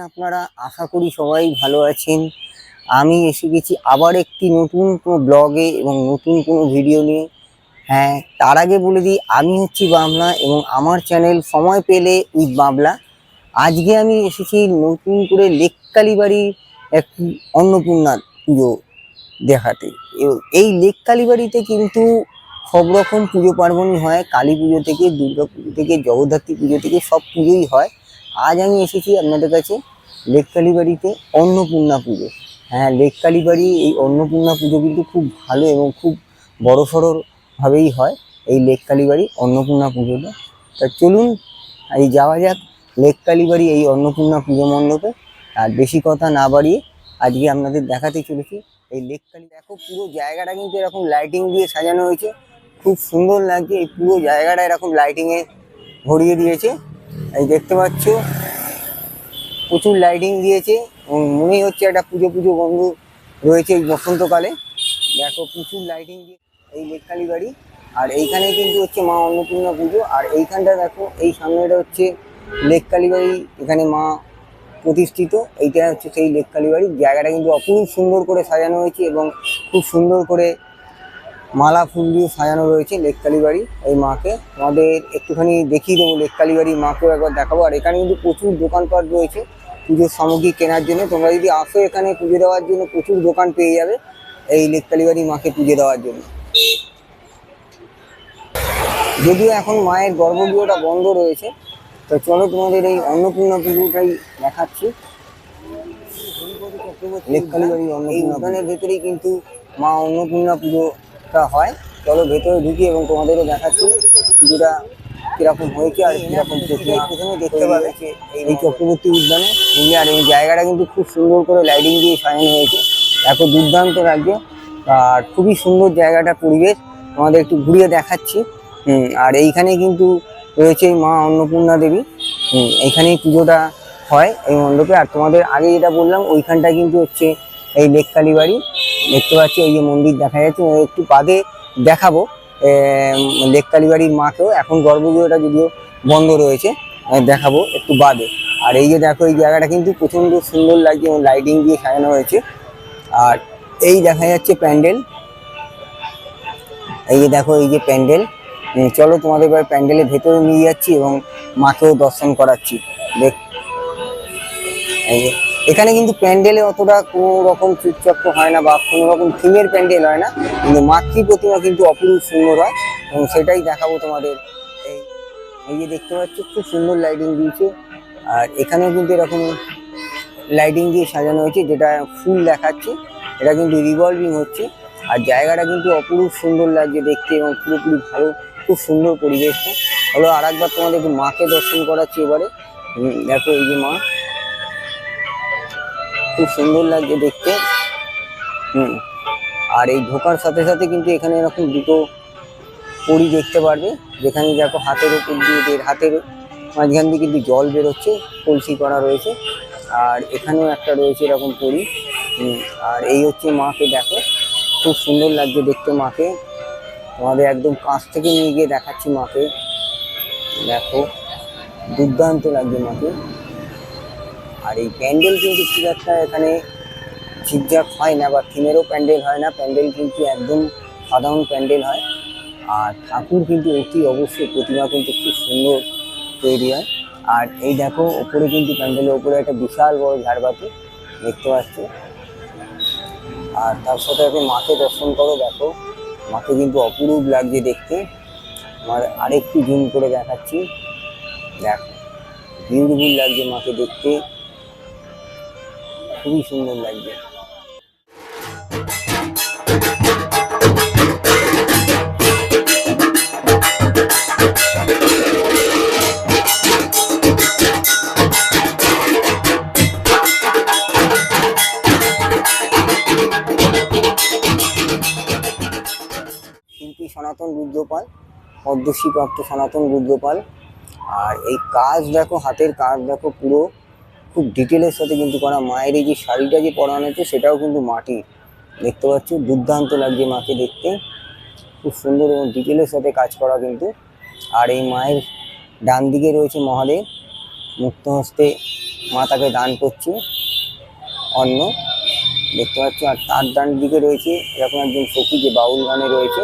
আপনারা আশা করি সবাই ভালো আছেন। আমি এসে গেছি আবার একটি নতুন কোনো ব্লগে এবং নতুন কোনো ভিডিও নিয়ে। হ্যাঁ, তার আগে বলে দিই, আমি হচ্ছি বাবলা এবং আমার চ্যানেল সময় পেলে উইথ বাবলা। আজকে আমি এসেছি নতুন করে লেক কালীবাড়ির একটি অন্নপূর্ণা পুজো দেখাতে। এই লেক কালীবাড়িতে কিন্তু সব রকম পুজো পার্বণই হয়, কালী পুজো থেকে দুর্গা পুজো থেকে জগদ্ধাত্রী পুজো থেকে সব পুজোই হয়। আজ আমি এসেছি আপনাদের কাছে লেক কালীবাড়িতে অন্নপূর্ণা পুজো। হ্যাঁ, লেক কালীবাড়ি এই অন্নপূর্ণা পুজো কিন্তু খুব ভালো এবং খুব বড়সড়ভাবেই হয় এই লেক কালীবাড়ি অন্নপূর্ণা পুজোটা। তা চলুন এই যাওয়া যাক লেক কালীবাড়ি এই অন্নপূর্ণা পুজো মণ্ডপে। আর বেশি কথা না বাড়িয়ে আজকে আপনাদের দেখাতে চলেছি এই লেক কালী। দেখো পুরো জায়গাটা কিন্তু এরকম লাইটিং দিয়ে সাজানো হয়েছে, খুব সুন্দর লাগছে। এই পুরো জায়গাটা এরকম লাইটিংয়ে ভরিয়ে দিয়েছে, এই দেখতে পাচ্ছ প্রচুর লাইটিং দিয়েছে এবং মনেই হচ্ছে একটা পুজো পুজো গন্ধ রয়েছে এই বসন্তকালে। দেখো প্রচুর লাইটিং দিয়ে এই লেক কালীবাড়ি। আর এইখানে কিন্তু হচ্ছে মা অন্নপূর্ণা পুজো। আর এইখানটা দেখো, এই সামনেটা হচ্ছে লেক কালীবাড়ি, এখানে মা প্রতিষ্ঠিত। এইটা হচ্ছে সেই লেক কালীবাড়ি। জায়গাটা কিন্তু অপূর্ব সুন্দর করে সাজানো হয়েছে এবং খুব সুন্দর করে মালা ফুল দিয়ে সাজানো রয়েছে লেক কালীবাড়ি এই মাকে। আমাদের একটুখানি দেখিয়ে দেবো লেক কালীবাড়ি মাকেও একবার দেখাবো। আর এখানে কিন্তু প্রচুর দোকানপাট রয়েছে পুজোর সামগ্রী কেনার জন্য। তোমরা যদি আসো এখানে পুজো দেওয়ার জন্য প্রচুর দোকান পেয়ে যাবে এই লেক কালীবাড়ি মাকে পুজো দেওয়ার জন্য। যদিও এখন মায়ের গর্ভগৃহটা বন্ধ রয়েছে, তো চলো তোমাদের এই অন্নপূর্ণা পুজোটাই দেখাচ্ছি। লেক কালীবাড়ি এই উদ্যানের ভেতরেই কিন্তু মা অন্নপূর্ণা পুজোটা হয়। চলো ভেতরে ঢুকি এবং তোমাদেরও দেখাচ্ছি পুজোটা কিরকম হয়েছে আর কিরকম প্রক্রিয়া। প্রথমে দেখতে পাবে এই চক্রবর্তী উদ্যানে। আর এই জায়গাটা কিন্তু খুব সুন্দর করে লাইটিং দিয়ে সাজানো হয়েছে, এত দুর্দান্ত লাগছে। আর খুবই সুন্দর জায়গাটা, পরিবেশ আমাদের একটু ঘুরিয়ে দেখাচ্ছি। আর এইখানে কিন্তু রয়েছে মা অন্নপূর্ণা দেবী। এইখানেই পুজোটা হয় এই মণ্ডপে। আর তোমাদের আগে যেটা বললাম ওইখানটা কিন্তু হচ্ছে এই লেক কালীবাড়ি। দেখতে পাচ্ছি এই যে মন্দির দেখা যাচ্ছে, একটু বাদে দেখাবো লেক কালীবাড়ির মাকেও। এখন গর্ভগৃহটা যদিও বন্ধ রয়েছে, দেখাবো একটু বাদে। আর এই যে দেখো, এই জায়গাটা কিন্তু প্রচণ্ড সুন্দর লাগছে এবং লাইটিং দিয়ে সাজানো হয়েছে। আর এই দেখা যাচ্ছে প্যান্ডেল, এই যে দেখো এই যে প্যান্ডেল। চলো তোমাদের এবার প্যান্ডেলের ভেতরে নিয়ে যাচ্ছি এবং মাকেও দর্শন করাচ্ছি। দেখ, এই যে এখানে কিন্তু প্যান্ডেলে অতটা কোনো রকম চুপচাপ হয় না বা কোনো রকম থিমের প্যান্ডেল হয় না, কিন্তু মাতৃ প্রতিমা কিন্তু অপূর্ব সুন্দর হয় এবং সেটাই দেখাবো তোমাদের। এই যে দেখতে পাচ্ছ খুব সুন্দর লাইটিং দিয়েছে। আর এখানেও কিন্তু এরকম লাইটিং দিয়ে সাজানো হয়েছে, যেটা ফুল দেখাচ্ছে, এটা কিন্তু রিভলভিং হচ্ছে। আর জায়গাটা কিন্তু অপূর্ব সুন্দর লাগছে দেখতে এবং পুরোপুরি ভালো, খুব সুন্দর পরিবেশটা। হলো আর একবার তোমাদের একটু মাকে দর্শন করাচ্ছি এবারে। দেখো এই যে মা, খুব সুন্দর লাগছে দেখতে। আর এই ঢোকার সাথে সাথে কিন্তু এখানে এরকম দুটো পরি দেখতে পারবে, যেখানে দেখো হাতের উপর দিয়ে হাতের মাঝখান দিয়ে কিন্তু জল বেরোচ্ছে, কলসি করা রয়েছে। আর এখানেও একটা রয়েছে এরকম পরি। আর এই হচ্ছে মাকে, দেখো খুব সুন্দর লাগছে দেখতে মাকে। তোমাদের একদম কাছ থেকে নিয়ে গিয়ে দেখাচ্ছি মাকে। দেখো দুর্দান্ত লাগছে মাকে। আর এই প্যান্ডেল কিন্তু খুব একটা এখানে ঝিকঝাক হয় না বা থিমেরও প্যান্ডেল হয় না, প্যান্ডেল কিন্তু একদম সাধারণ প্যান্ডেল হয়। আর ঠাকুর কিন্তু অতি অবশ্যই প্রতিমা কিন্তু খুব সুন্দর তৈরি হয়। আর এই দেখো ওপরে কিন্তু প্যান্ডেলের ওপরে একটা বিশাল বড় ঝাড়বাতি দেখতে পাচ্ছ। আর তার সাথে আপনি মাকে দর্শন করো, দেখো মাকে কিন্তু অপরূপ লাগছে দেখতে। আমার আরেকটু জুম করে দেখাচ্ছি, দেখো বিউটিফুল লাগছে মাকে দেখতে, খুবই সুন্দর লাগছে। শিল্পী সনাতন রুদ্রপাল, পদ্মশ্রী প্রাপ্ত সনাতন রুদ্রপাল। আর এই কাজ দেখো, হাতের কাজ দেখো, পুরো খুব ডিটেলের সাথে কিন্তু করা। মায়ের এই যে শাড়িটা যে পরানো হচ্ছে সেটাও কিন্তু মাটির, দেখতে পাচ্ছ, দুর্দান্ত লাগছে মাকে দেখতে, খুব সুন্দর এবং ডিটেলের সাথে কাজ করা কিন্তু। আর এই মায়ের ডান দিকে রয়েছে মহাদেব, মুক্ত হস্তে মা তাকে দান করছে অন্ন, দেখতে পাচ্ছ। আর তার ডান দিকে রয়েছে এরকম একজন সখী যে বাউল গানে রয়েছে,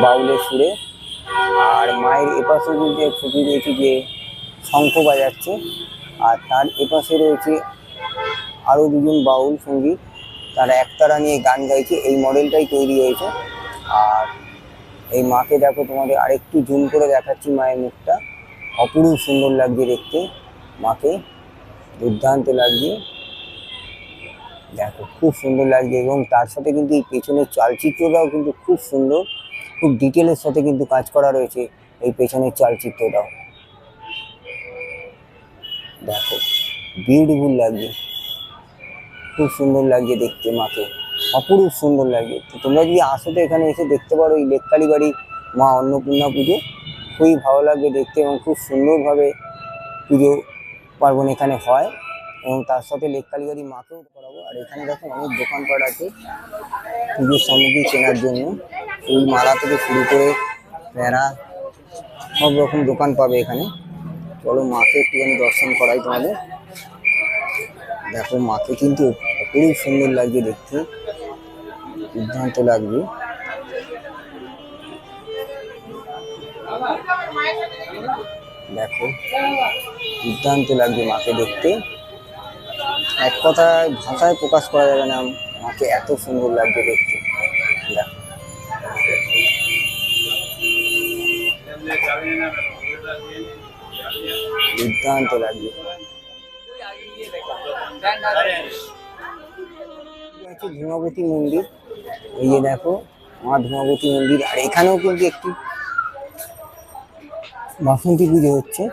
বাউলের সুরে। আর মায়ের এপাশে কিন্তু এক সখী রয়েছে যে শঙ্খ বাজাচ্ছে। আর তার এপাশে রয়েছে আরও দুজন বাউল সঙ্গীত, তারা একতারা নিয়ে গান গাইছে, এই মডেলটাই তৈরি হয়েছে। আর এই মাকে দেখো, তোমাদের আরেকটু জুম করে দেখাচ্ছি মায়ের মুখটা, অপরূপ সুন্দর লাগছে দেখতে মাকে, দুর্দান্ত লাগছে, দেখো খুব সুন্দর লাগছে। এবং তার সাথে কিন্তু এই পেছনের চালচিত্রটাও কিন্তু খুব সুন্দর, খুব ডিটেলের সাথে কিন্তু কাজ করা রয়েছে এই পেছনের চালচিত্রটাও, দেখো বিউটিফুল লাগছে, খুব সুন্দর লাগছে দেখতে মাকে, অপরূপ সুন্দর লাগছে। তো তোমরা যদি আসো তো এখানে এসে দেখতে পারো এই লেককালী বাড়ি মা অন্নপূর্ণা পুজো, খুবই ভালো লাগবে দেখতে এবং খুব সুন্দরভাবে পুজো পার্বণ এখানে হয়। এবং তার সাথে লেককালী বাড়ি মাকেও করাবো। আর এখানে দেখো অনেক দোকানপাট আছে পুজোর সামগ্রী কেনার জন্য, ফুল মালা থেকে শুরু করে প্যারা সব রকম দোকান পাবে এখানে। চলো মাকে একটুখানি দর্শন করাই তোমাদের, দেখো মাকে কিন্তু খুবই সুন্দর লাগছে দেখতে, দুর্দান্ত লাগবে, দেখো দুর্দান্ত লাগছে মাকে দেখতে, এক কথায় ভাষায় প্রকাশ করা যাবে না মাকে, এত সুন্দর লাগছে দেখতে, দেখো দুর্দান্ত লাগছে। ধূমাবতী মন্দির, এই যে দেখো মা ধূমাবতী মন্দির। আর এখানেও কিন্তু একটি বাসন্তী পুজো হচ্ছে,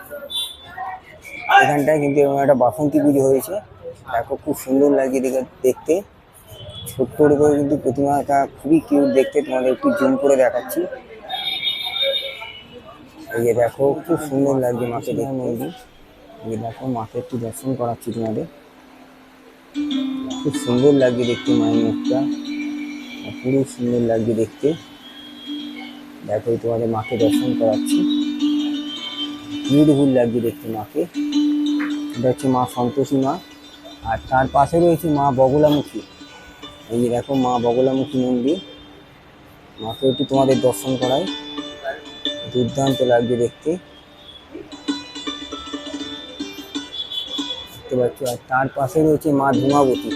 এখানটায় কিন্তু এরকম একটা বাসন্তী পুজো হয়েছে, দেখো খুব সুন্দর লাগছে দেখতে, ছোট্ট করে কিন্তু প্রতিমাটা খুবই কিউট দেখতে, তোমাদের একটু জুম করে দেখাচ্ছি। এই যে দেখো খুব সুন্দর লাগছে মাকে দেখতে মন্দির, এই দেখো মাকে একটু দর্শন করাচ্ছি তোমাদের, খুব সুন্দর লাগছে দেখতে মায়ের মুখটা, পুরো সুন্দর লাগছে দেখতে, দেখো তোমাদের মাকে দর্শন করাচ্ছি, বিউটিফুল লাগছে দেখতে মাকে। এটা হচ্ছে মা সন্তোষী মা। আর তার পাশে রয়েছে মা বগলামুখী, এই যে দেখো মা বগলামুখী মন্দির, মাকে একটু তোমাদের দর্শন করাই, দুর্দান্ত লাগছে দেখতে, দেখতে পাচ্ছ। আর তার পাশে রয়েছে মা ধূমাবতী,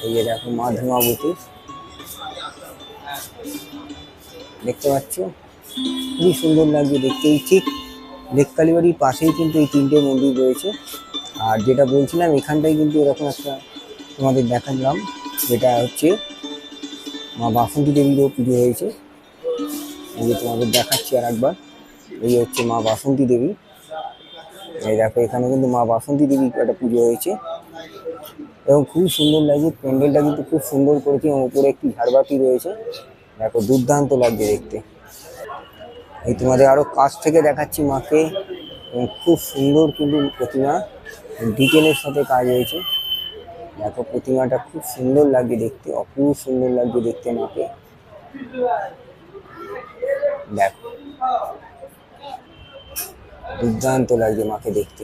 এই যে দেখো মা ধূমাবতী, দেখতে পাচ্ছ, খুবই সুন্দর লাগছে দেখতে। এই ঠিক লেককালী বাড়ির পাশেই কিন্তু এই তিনটে মন্দির রয়েছে। আর যেটা বলছিলাম এখানটায় কিন্তু এরকম একটা তোমাদের দেখালাম, যেটা হচ্ছে মা বাসন্তী দেবীরও পুজো হয়েছে, এই যে তোমাদের দেখাচ্ছি আর একবার, এই হচ্ছে মা বাসন্তী দেবী, এই দেখো এখানে কিন্তু মা বাসন্তী দেবীর একটা পুজো হয়েছে এবং খুবই সুন্দর লাগছে, প্যান্ডেলটা কিন্তু খুব সুন্দর করেছে এবং উপরে একটি ঝাড়বাতি রয়েছে, দেখো দুর্দান্ত লাগছে দেখতে। এই তোমাদের আরো কাছ থেকে দেখাচ্ছি মাকে, এবং খুব সুন্দর কিন্তু প্রতিমা, ডিটেলের সাথে কাজ হয়েছে, দেখো প্রতিমাটা খুব সুন্দর লাগছে দেখতে, অপূর্ব সুন্দর লাগছে দেখতে মাকে, দেখো দুর্দান্ত লাগছে মাকে দেখতে।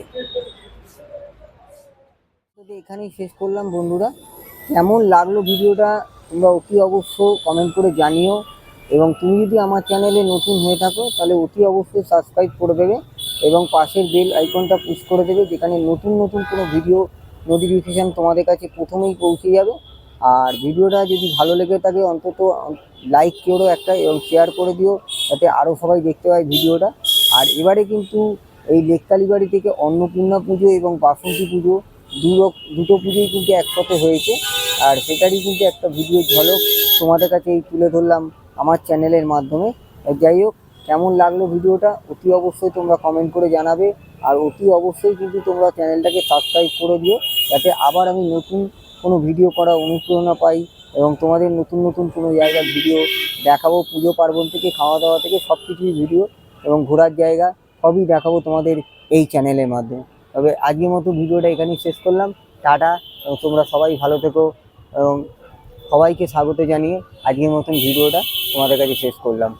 এখানেই শেষ করলাম বন্ধুরা। কেমন লাগলো ভিডিওটা তোমরা অতি অবশ্য কমেন্ট করে জানিও, এবং তুমি যদি আমার চ্যানেলে নতুন হয়ে থাকো তাহলে অতি অবশ্যই সাবস্ক্রাইব করে দেবে এবং পাশের বেল আইকনটা পুশ করে দেবে, যেখানে নতুন নতুন কোনো ভিডিও নোটিফিকেশান তোমাদের কাছে প্রথমেই পৌঁছে যাবে। আর ভিডিওটা যদি ভালো লেগে থাকে অন্তত লাইক করো একটা এবং শেয়ার করে দিও, যাতে আরও সবাই দেখতে পায় ভিডিওটা। আর এবারে কিন্তু এই লেককালীবাড়ি থেকে অন্নপূর্ণা পুজো এবং বাসন্তী পুজো দুটো পুজোই কিন্তু একসাথে হয়েছে, আর সেটারই কিন্তু একটা ভিডিও ঝলক তোমাদের কাছে এই তুলে ধরলাম আমার চ্যানেলের মাধ্যমে। যাই হোক, কেমন লাগলো ভিডিওটা অতি অবশ্যই তোমরা কমেন্ট করে জানাবে, আর অতি অবশ্যই কিন্তু তোমরা চ্যানেলটাকে সাবস্ক্রাইব করে দিও, যাতে আবার আমি নতুন কোনো ভিডিও করার অনুপ্রেরণা পাই এবং তোমাদের নতুন নতুন কোনো জায়গার ভিডিও দেখাবো। পুজো পার্বণ থেকে খাওয়া দাওয়া থেকে সব কিছুই ভিডিও এবং ঘোরার জায়গা সবই দেখাবো তোমাদের এই চ্যানেলের মাধ্যমে। তবে আজকের মতো ভিডিওটা এখানেই শেষ করলাম। টাটা, এবং তোমরা সবাই ভালো থেকো, এবং সবাইকে স্বাগত জানিয়ে আজকের মতন ভিডিওটা তোমাদের কাছে শেষ করলাম।